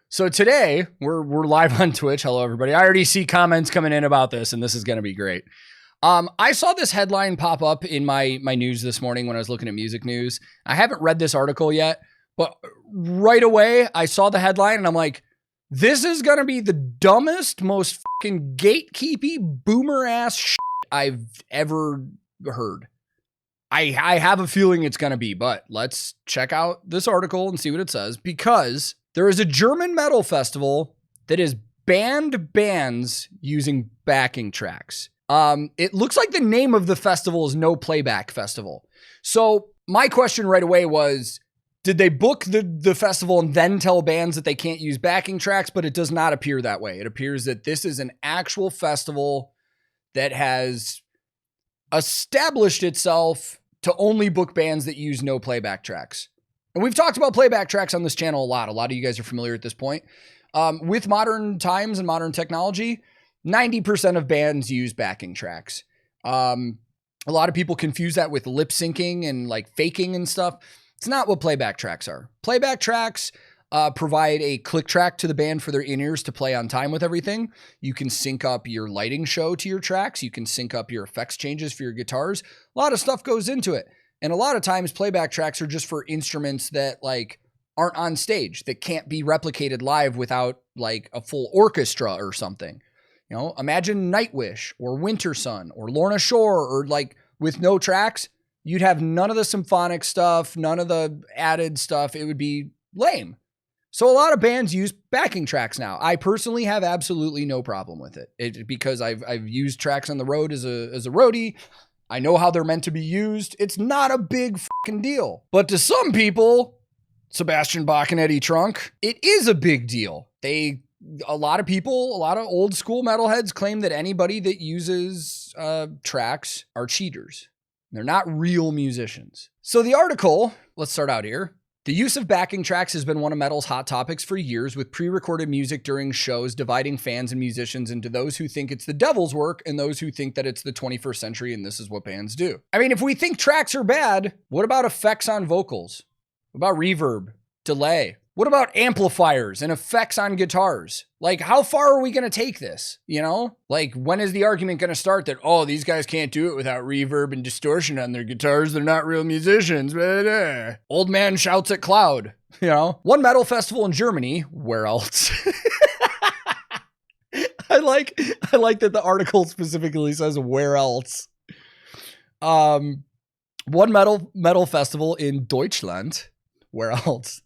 So today we're live on Twitch. Hello, everybody. I already see comments coming in about this, and this is going to be great. I saw this headline pop up in my news this morning when I was looking at music news. I haven't read this article yet, but right away I saw the headline and I'm like, this is going to be the dumbest, most fucking gatekeepy boomer ass shit I've ever heard. I have a feeling it's going to be, but let's check out this article and see what it says, because there is a German metal festival that has banned bands using backing tracks. It looks like the name of the festival is No Playback Festival. So my question right away was, did they book the festival and then tell bands that they can't use backing tracks? But it does not appear that way. It appears that this is an actual festival that has established itself to only book bands that use no playback tracks. And we've talked about playback tracks on this channel a lot. A lot of you guys are familiar at this point. With modern times and modern technology, 90% of bands use backing tracks. A lot of people confuse that with lip syncing and like faking and stuff. It's not what playback tracks are. Playback tracks provide a click track to the band for their in-ears to play on time with everything. You can sync up your lighting show to your tracks. You can sync up your effects changes for your guitars. A lot of stuff goes into it. And a lot of times playback tracks are just for instruments that like aren't on stage, that can't be replicated live without like a full orchestra or something. You know, imagine Nightwish or Winter Sun or Lorna Shore, or like with no tracks, you'd have none of the symphonic stuff, none of the added stuff. It would be lame. So a lot of bands use backing tracks now. I personally have absolutely no problem with it, because I've used tracks on the road as a roadie. I know how they're meant to be used. It's not a big fucking deal. But to some people, Sebastian Bach and Eddie Trunk, it is a big deal. A lot of old school metalheads claim that anybody that uses tracks are cheaters. They're not real musicians. So the article, let's start out here. The use of backing tracks has been one of metal's hot topics for years, with pre-recorded music during shows dividing fans and musicians into those who think it's the devil's work and those who think that it's the 21st century and this is what bands do. I mean, if we think tracks are bad, what about effects on vocals? What about reverb, delay? What about amplifiers and effects on guitars? Like, how far are we going to take this? You know, like, when is the argument going to start that, oh, these guys can't do it without reverb and distortion on their guitars? They're not real musicians. Old man shouts at cloud. You know, one metal festival in Germany. Where else? I like that the article specifically says where else. One metal festival in Deutschland. Where else?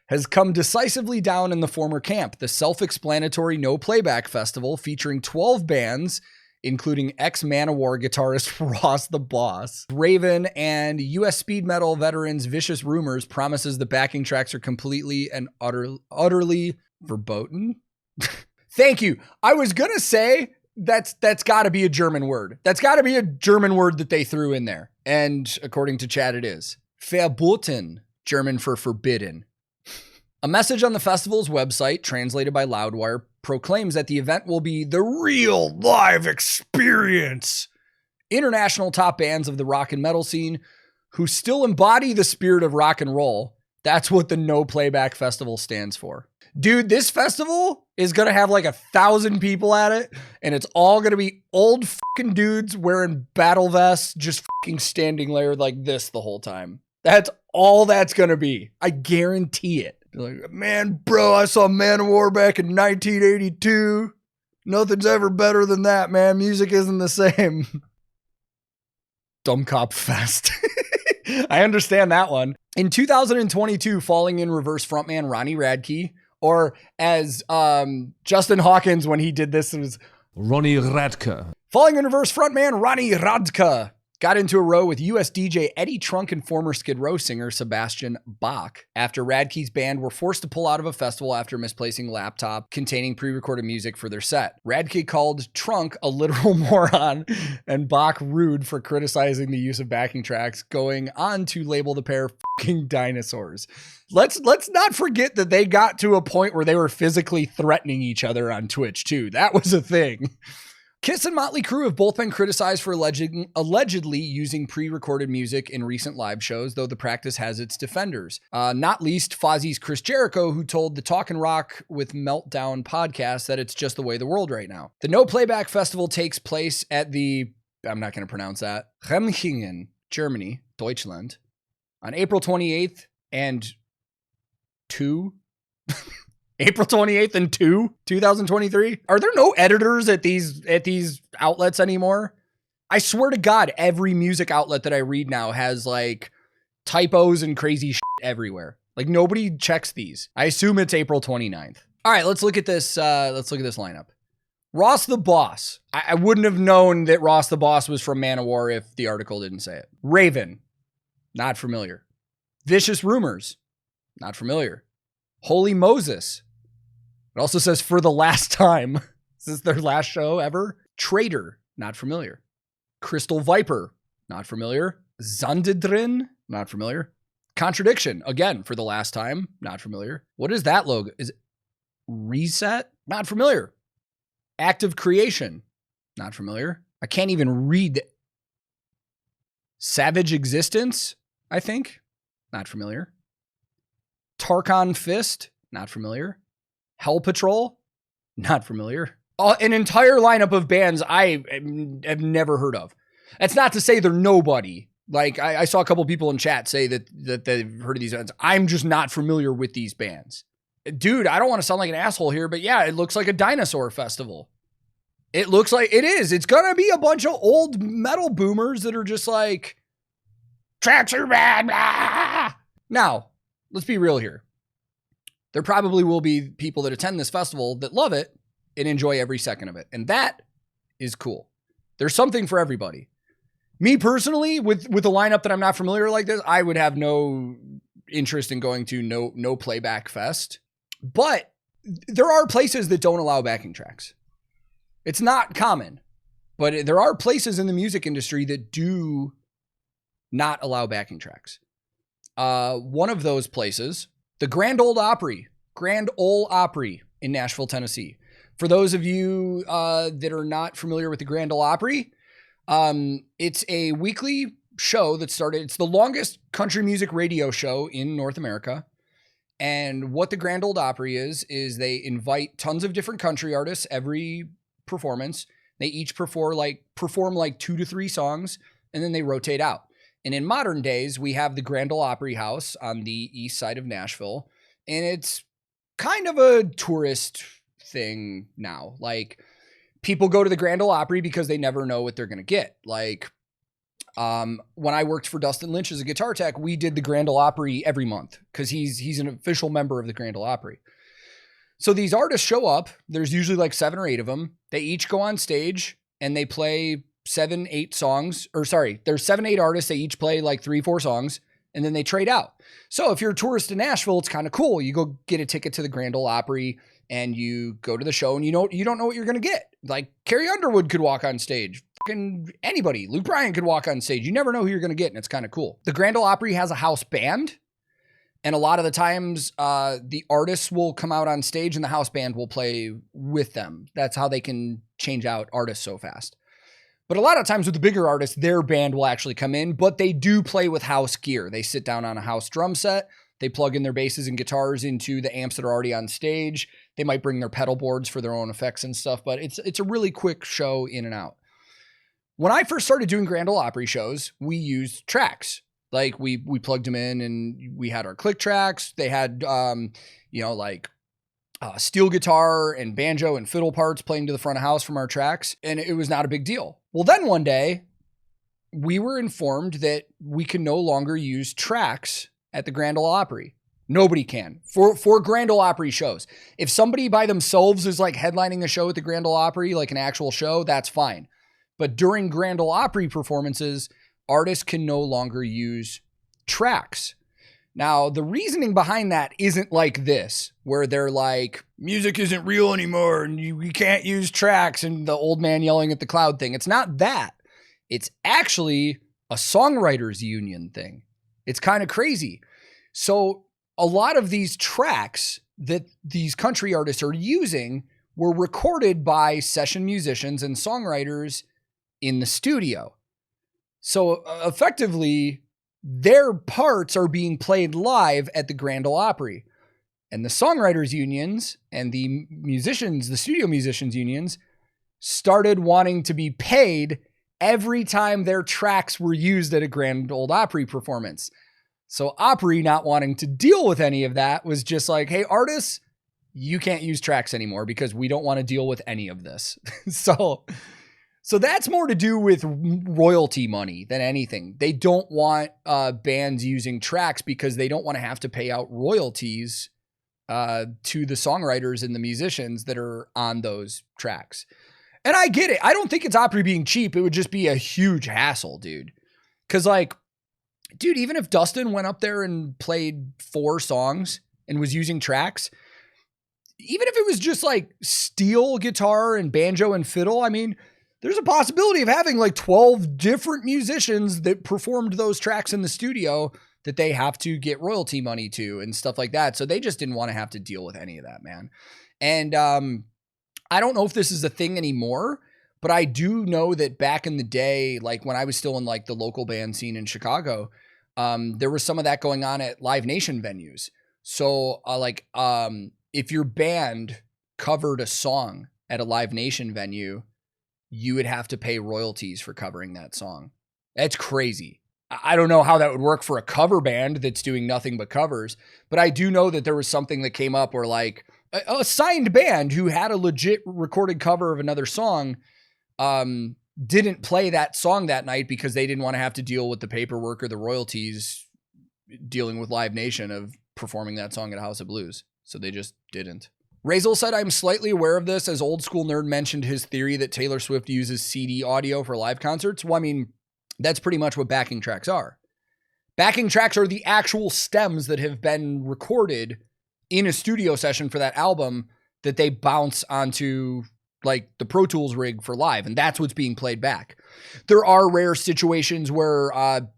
Has come decisively down in the former camp. The self-explanatory No Playback Festival, featuring 12 bands, including ex-Manowar guitarist Ross the Boss, Raven, and U.S. speed metal veterans Vicious Rumors, promises the backing tracks are completely and utterly verboten. Thank you. I was going to say that's got to be a German word. That's got to be a German word that they threw in there. And according to chat, it is. Verboten, German for forbidden. A message on the festival's website, translated by Loudwire, proclaims that the event will be the real live experience. International top bands of the rock and metal scene who still embody the spirit of rock and roll. That's what the No Playback Festival stands for. Dude, this festival is going to have like 1,000 people at it, and it's all going to be old fucking dudes wearing battle vests, just fucking standing there like this the whole time. That's all that's going to be. I guarantee it. Like, man, bro, I saw Manowar back in 1982. Nothing's ever better than that, man. Music isn't the same. Dumb Cop Fest. I understand that one. In 2022, Falling in Reverse frontman Ronnie Radke, or as Justin Hawkins, when he did this, it was Ronnie Radke. Falling in Reverse frontman Ronnie Radke got into a row with US DJ Eddie Trunk and former Skid Row singer Sebastian Bach after Radke's band were forced to pull out of a festival after misplacing a laptop containing pre-recorded music for their set. Radke called Trunk a literal moron and Bach rude for criticizing the use of backing tracks, going on to label the pair fucking dinosaurs. Let's not forget that they got to a point where they were physically threatening each other on Twitch too. That was a thing. Kiss and Motley Crue have both been criticized for allegedly using pre-recorded music in recent live shows, though the practice has its defenders. Not least Fozzie's Chris Jericho, who told the Talkin' Rock with Meltdown podcast that it's just the way the world right now. The No Playback Festival takes place at the, I'm not going to pronounce that, Remchingen, Germany, Deutschland, on April 28th and 2. April 28th and 2023. Are there no editors at these outlets anymore? I swear to God, every music outlet that I read now has like typos and crazy shit everywhere. Like nobody checks these. I assume it's April 29th. All right, let's look at this. Let's look at this lineup. Ross the Boss. I wouldn't have known that Ross the Boss was from Manowar if the article didn't say it. Raven. Not familiar. Vicious Rumors. Not familiar. Holy Moses. It also says for the last time. Is this their last show ever? Traitor. Not familiar. Crystal Viper. Not familiar. Zandidrin. Not familiar. Contradiction. Again, for the last time. Not familiar. What is that logo? Is it Reset? Not familiar. Active Creation. Not familiar. I can't even read. Savage Existence, I think. Not familiar. Tarkon Fist. Not familiar. Hell Patrol. Not familiar. An entire lineup of bands I have never heard of. That's not to say they're nobody. Like I saw a couple people in chat say that they've heard of these bands. I'm just not familiar with these bands. Dude, I don't want to sound like an asshole here, but yeah, it looks like a dinosaur festival. It looks like it is. It's going to be a bunch of old metal boomers that are just like, tracks are bad. Blah. Now, let's be real here. There probably will be people that attend this festival that love it and enjoy every second of it. And that is cool. There's something for everybody. Me personally, with a lineup that I'm not familiar like this, I would have no interest in going to no Playback Fest. But there are places that don't allow backing tracks. It's not common, but there are places in the music industry that do not allow backing tracks. One of those places, the Grand Ole Opry in Nashville, Tennessee. For those of you that are not familiar with the Grand Ole Opry, it's a weekly show that started. It's the longest country music radio show in North America. And what the Grand Ole Opry is they invite tons of different country artists every performance. They each perform like 2 to 3 songs, and then they rotate out. And in modern days, we have the Grand Ole Opry House on the east side of Nashville, and it's kind of a tourist thing now. Like, people go to the Grand Ole Opry because they never know what they're going to get. Like, when I worked for Dustin Lynch as a guitar tech, we did the Grand Ole Opry every month because he's an official member of the Grand Ole Opry. So these artists show up. There's usually like 7 or 8 of them. They each go on stage and they play 7, 8 songs. Or sorry, there's 7, 8 artists. They each play like 3, 4 songs, and then they trade out. So if you're a tourist in Nashville, it's kind of cool. You go get a ticket to the Grand Ole Opry and you go to the show, and you don't know what you're going to get. Like Carrie Underwood could walk on stage. Fucking anybody. Luke Bryan could walk on stage. You never know who you're going to get, and it's kind of cool. The Grand Ole Opry has a house band. And a lot of the times, the artists will come out on stage and the house band will play with them. That's how they can change out artists so fast. But a lot of times with the bigger artists, their band will actually come in, but they do play with house gear. They sit down on a house drum set. They plug in their basses and guitars into the amps that are already on stage. They might bring their pedal boards for their own effects and stuff, but it's a really quick show in and out. When I first started doing Grand Ole Opry shows, we used tracks. Like we plugged them in and we had our click tracks. They had, steel guitar and banjo and fiddle parts playing to the front of house from our tracks. And it was not a big deal. Well, then one day we were informed that we can no longer use tracks at the Grand Ole Opry. Nobody can for Grand Ole Opry shows. If somebody by themselves is like headlining a show at the Grand Ole Opry, like an actual show, that's fine. But during Grand Ole Opry performances, artists can no longer use tracks. Now, the reasoning behind that isn't like this, where they're like, music isn't real anymore and you can't use tracks and the old man yelling at the cloud thing. It's not that. It's actually a songwriters union thing. It's kind of crazy. So a lot of these tracks that these country artists are using were recorded by session musicians and songwriters in the studio. So effectively, their parts are being played live at the Grand Ole Opry. And the songwriters unions and the studio musicians unions started wanting to be paid every time their tracks were used at a Grand Ole Opry performance. So Opry, not wanting to deal with any of that, was just like, hey, artists, you can't use tracks anymore because we don't want to deal with any of this. So that's more to do with royalty money than anything. They don't want bands using tracks because they don't want to have to pay out royalties to the songwriters and the musicians that are on those tracks. And I get it. I don't think it's Opry being cheap. It would just be a huge hassle, dude. Because dude, even if Dustin went up there and played 4 songs and was using tracks, even if it was just steel guitar and banjo and fiddle, I mean, there's a possibility of having 12 different musicians that performed those tracks in the studio that they have to get royalty money to and stuff like that. So they just didn't want to have to deal with any of that, man. And I don't know if this is a thing anymore, but I do know that back in the day, when I was still in the local band scene in Chicago, there was some of that going on at Live Nation venues. So if your band covered a song at a Live Nation venue, you would have to pay royalties for covering that song. That's crazy. I don't know how that would work for a cover band that's doing nothing but covers, but I do know that there was something that came up where a signed band who had a legit recorded cover of another song didn't play that song that night because they didn't want to have to deal with the paperwork or the royalties dealing with Live Nation of performing that song at House of Blues. So they just didn't. Razel said, I'm slightly aware of this as Old School Nerd mentioned his theory that Taylor Swift uses CD audio for live concerts. Well, I mean, that's pretty much what backing tracks are. Backing tracks are the actual stems that have been recorded in a studio session for that album that they bounce onto the Pro Tools rig for live. And that's what's being played back. There are rare situations where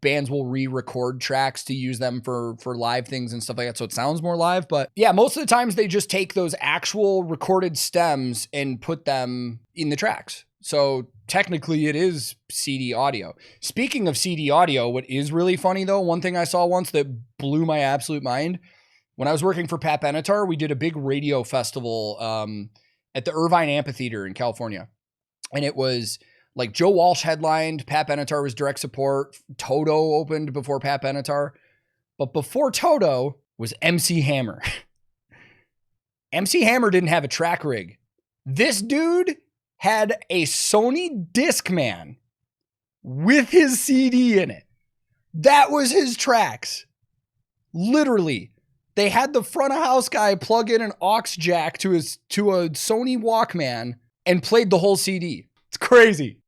bands will re-record tracks to use them for live things and stuff like that. So it sounds more live, but yeah, most of the times they just take those actual recorded stems and put them in the tracks. So technically it is CD audio. Speaking of CD audio, what is really funny though, one thing I saw once that blew my absolute mind, when I was working for Pat Benatar, we did a big radio festival at the Irvine Amphitheater in California. And it was Joe Walsh headlined, Pat Benatar was direct support, Toto opened before Pat Benatar. But before Toto was MC Hammer. MC Hammer didn't have a track rig. This dude had a Sony Discman with his CD in it. That was his tracks. Literally. They had the front of house guy plug in an aux jack to a Sony Walkman and played the whole CD. It's crazy.